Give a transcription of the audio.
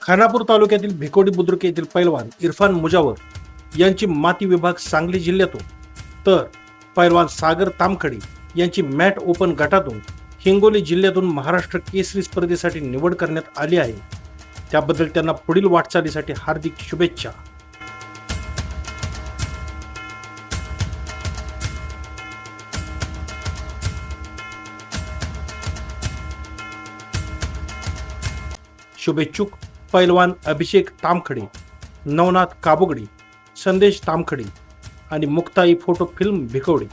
खानापूर तालुक्यातील भिकोडी बुद्रुक येथील पैलवान इरफान मुजावर यांची माती विभाग सांगली जिल्ह्यातून, तर पैलवान सागर तामखडी यांची मॅट ओपन गटातून हिंगोली जिल्ह्यातून महाराष्ट्र केसरी स्पर्धेसाठी निवड करण्यात आली आहे. त्याबद्दल त्यांना पुढील वाटचालीसाठी हार्दिक शुभेच्छा. शुभेच्छुक पैलवान अभिषेक तामखडी, नवनाथ काबुगडी, संदेश तामखडी आणि मुक्ताई फोटो फिल्म भिकोडी.